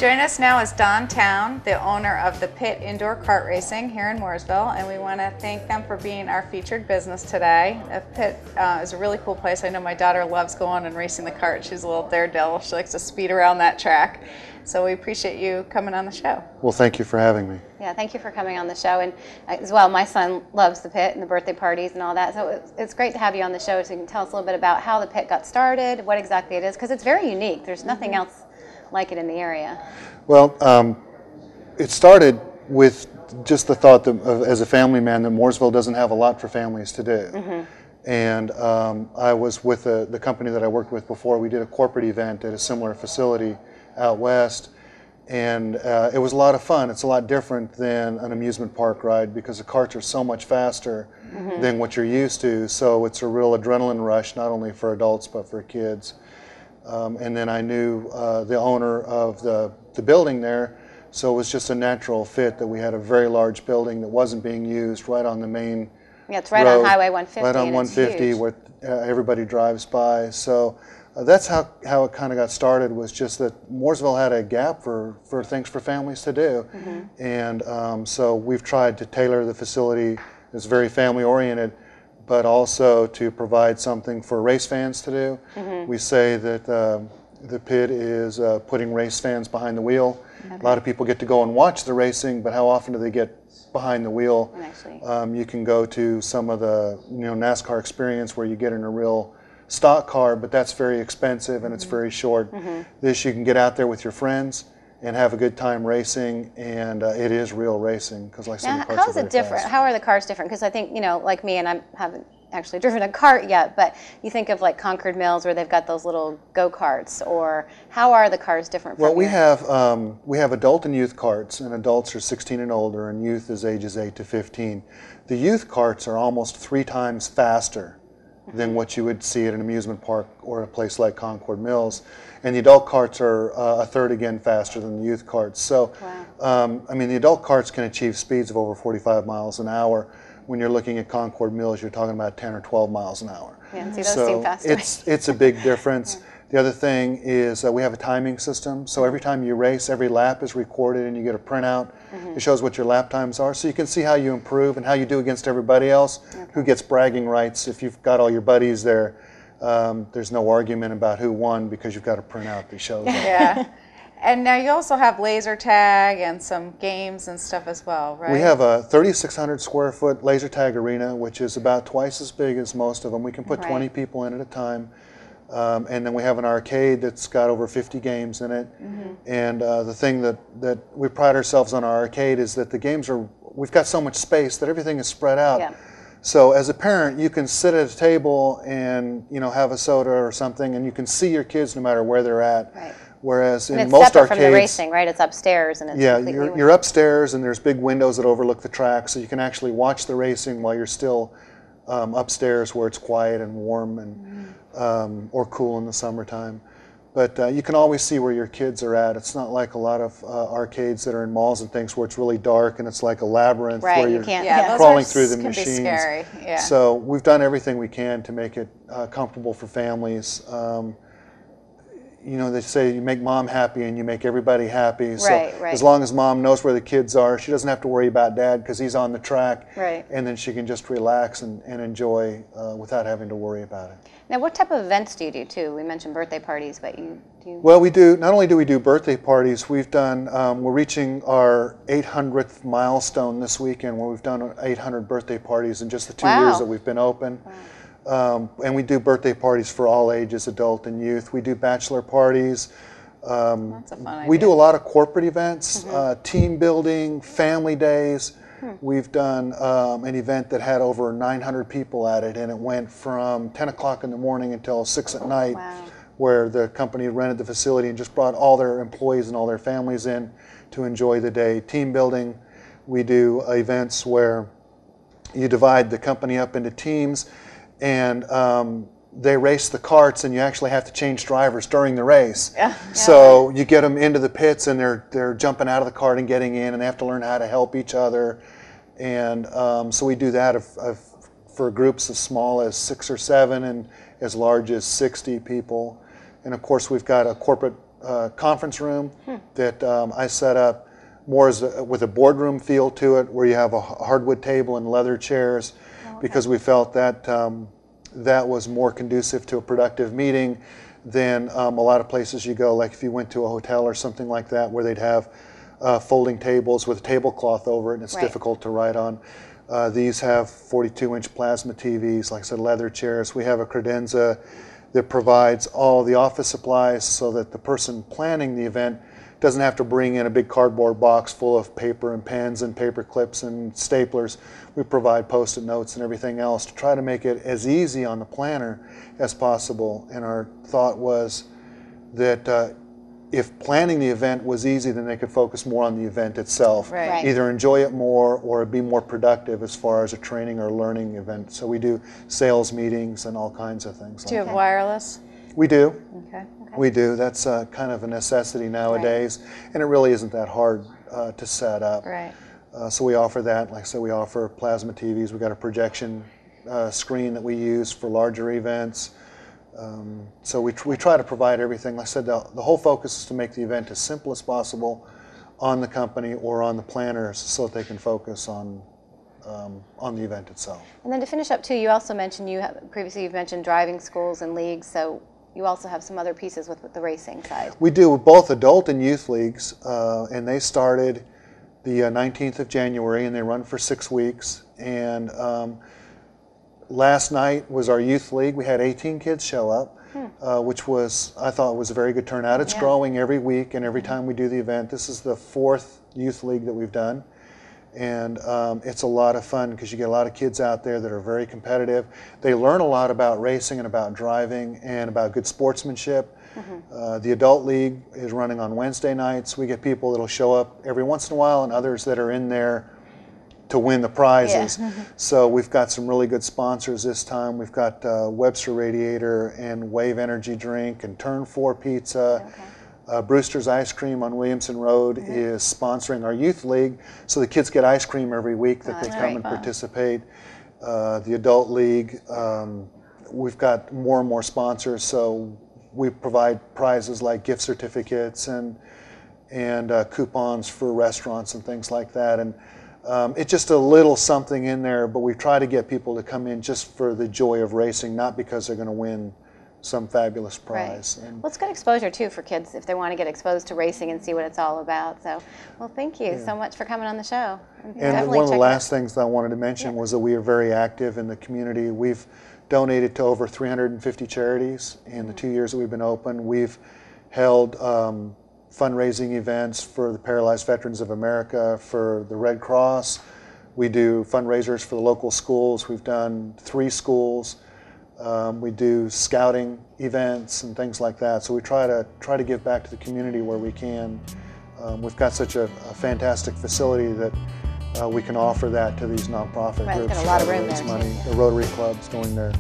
Joining us now is Don Town, the owner of the Pit Indoor Kart Racing here in Mooresville, and we want to thank them for being our featured business today. The Pit is a really cool place. I know my daughter loves going and racing the kart. She's a little daredevil. She likes to speed around that track. So we appreciate you coming on the show. Well, thank you for having me. Yeah, thank you for coming on the show. And as well, my son loves the Pit and the birthday parties and all that. So it's great to have you on the show so you can tell us a little bit about how the Pit got started, what exactly it is, because it's very unique. There's nothing else like it in the area. Well, it started with just the thought that, as a family man, that Mooresville doesn't have a lot for families to do. And I was with the company that I worked with before. We did a corporate event at a similar facility out west, and it was a lot of fun. It's a lot different than an amusement park ride because the karts are so much faster than what you're used to. So it's a real adrenaline rush, not only for adults but for kids. And then I knew the owner of the building there, so it was just a natural fit that we had a very large building that wasn't being used right on the main Yeah, it's right road, on Highway 150. right on and 150 it's huge. where everybody drives by. So that's how it kind of got started, was just that Mooresville had a gap for things for families to do. And so we've tried to tailor the facility. It's very family oriented, but also to provide something for race fans to do. We say that the Pit is putting race fans behind the wheel. A lot of people get to go and watch the racing, but how often do they get behind the wheel? You can go to some of the NASCAR experience where you get in a real stock car, but that's very expensive and it's very short. This, you can get out there with your friends and have a good time racing, and it is real racing, because like I said, the karts How are is very it different? fast. How are the cars different? Because I think, like me, and I haven't actually driven a kart yet, but you think of like Concord Mills where they've got those little go-karts, or how are the cars different from Well, we have adult and youth karts, and adults are 16 and older, and youth is ages 8 to 15. The youth karts are almost 3 times faster than what you would see at an amusement park or a place like Concord Mills. And the adult karts are a third again faster than the youth karts. So, I mean, the adult karts can achieve speeds of over 45 miles an hour. When you're looking at Concord Mills, you're talking about 10 or 12 miles an hour. Yeah, see, those seem faster. It's a big difference. The other thing is we have a timing system. So every time you race, every lap is recorded and you get a printout. It shows what your lap times are, so you can see how you improve and how you do against everybody else, who gets bragging rights. If you've got all your buddies there, there's no argument about who won because you've got a printout that shows that. Yeah. And now you also have laser tag and some games and stuff as well, right? We have a 3,600 square foot laser tag arena, which is about twice as big as most of them. We can put 20 people in at a time. And then we have an arcade that's got over 50 games in it. And the thing that we pride ourselves on our arcade is that the games we've got so much space that everything is spread out. So as a parent, you can sit at a table and have a soda or something, and you can see your kids no matter where they're at. Whereas in most arcades, from the racing, right? It's upstairs, and it's you're upstairs, and there's big windows that overlook the track, so you can actually watch the racing while you're still upstairs, where it's quiet and warm and or cool in the summertime. But you can always see where your kids are at. It's not like a lot of arcades that are in malls and things where it's really dark and it's like a labyrinth where you're crawling through the machines. Be scary. Yeah. So we've done everything we can to make it comfortable for families. They say you make mom happy and you make everybody happy. So as long as mom knows where the kids are, she doesn't have to worry about dad because he's on the track. And then she can just relax and enjoy without having to worry about it. Now, what type of events do you do too? We mentioned birthday parties, but you do. Well, we do. Not only do we do birthday parties, we've done. We're reaching our 800th milestone this weekend, where we've done 800 birthday parties in just the 2 years that we've been open. And we do birthday parties for all ages, adult and youth. We do bachelor parties. That's a fun idea. We do a lot of corporate events, team building, family days. We've done an event that had over 900 people at it, and it went from 10 o'clock in the morning until 6 at night, where the company rented the facility and just brought all their employees and all their families in to enjoy the day. Team building, we do events where you divide the company up into teams, and they race the karts, and you actually have to change drivers during the race. So you get them into the pits, and they're jumping out of the kart and getting in, and they have to learn how to help each other. And so we do that for groups as small as 6 or 7 and as large as 60 people. And of course, we've got a corporate conference room that I set up more as with a boardroom feel to it, where you have a hardwood table and leather chairs, because we felt that that was more conducive to a productive meeting than a lot of places you go, like if you went to a hotel or something like that, where they'd have folding tables with a tablecloth over it, and it's difficult to write on. These have 42-inch plasma TVs, like I said, leather chairs. We have a credenza that provides all the office supplies so that the person planning the event doesn't have to bring in a big cardboard box full of paper and pens and paper clips and staplers. We provide Post-it notes and everything else to try to make it as easy on the planner as possible. And our thought was that if planning the event was easy, then they could focus more on the event itself. Right. Either enjoy it more or be more productive as far as a training or learning event. So we do sales meetings and all kinds of things. Do you have wireless? We do. Okay. We do. That's kind of a necessity nowadays, and it really isn't that hard to set up. Right. So we offer that. Like I said, we offer plasma TVs. We've got a projection screen that we use for larger events. So we try to provide everything. Like I said, the whole focus is to make the event as simple as possible on the company or on the planners, so that they can focus on the event itself. And then to finish up too, you also mentioned previously you've mentioned driving schools and leagues, so you also have some other pieces with the racing side. We do both adult and youth leagues, and they started the 19th of January, and they run for 6 weeks. And last night was our youth league. We had 18 kids show up, which I thought was a very good turnout. It's growing every week and every time we do the event. This is the 4th youth league that we've done. And it's a lot of fun because you get a lot of kids out there that are very competitive. They learn a lot about racing and about driving and about good sportsmanship. The adult league is running on Wednesday nights. We get people that'll show up every once in a while and others that are in there to win the prizes. So we've got some really good sponsors this time. We've got Webster Radiator and Wave Energy Drink and Turn 4 Pizza. Brewster's Ice Cream on Williamson Road is sponsoring our youth league, so the kids get ice cream every week that they come and participate. The adult league, we've got more and more sponsors, so we provide prizes like gift certificates and coupons for restaurants and things like that. And it's just a little something in there, but we try to get people to come in just for the joy of racing, not because they're going to win some fabulous prize. Right. Well, it's good exposure too for kids if they want to get exposed to racing and see what it's all about. So, well, thank you so much for coming on the show. And one of the last things that I wanted to mention was that we are very active in the community. We've donated to over 350 charities in the 2 years that we've been open. We've held fundraising events for the Paralyzed Veterans of America, for the Red Cross. We do fundraisers for the local schools. We've done 3 schools. We do scouting events and things like that. So we try to give back to the community where we can. We've got such a fantastic facility that we can offer that to these nonprofit groups. Got a lot of room there. Money. The Rotary Club's doing the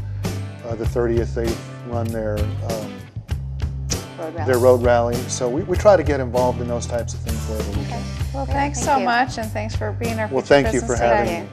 30th. They've run their road rally. So we try to get involved in those types of things wherever we can. Well, thanks so much, and thanks for being our featured Well, thank you business for having today. me.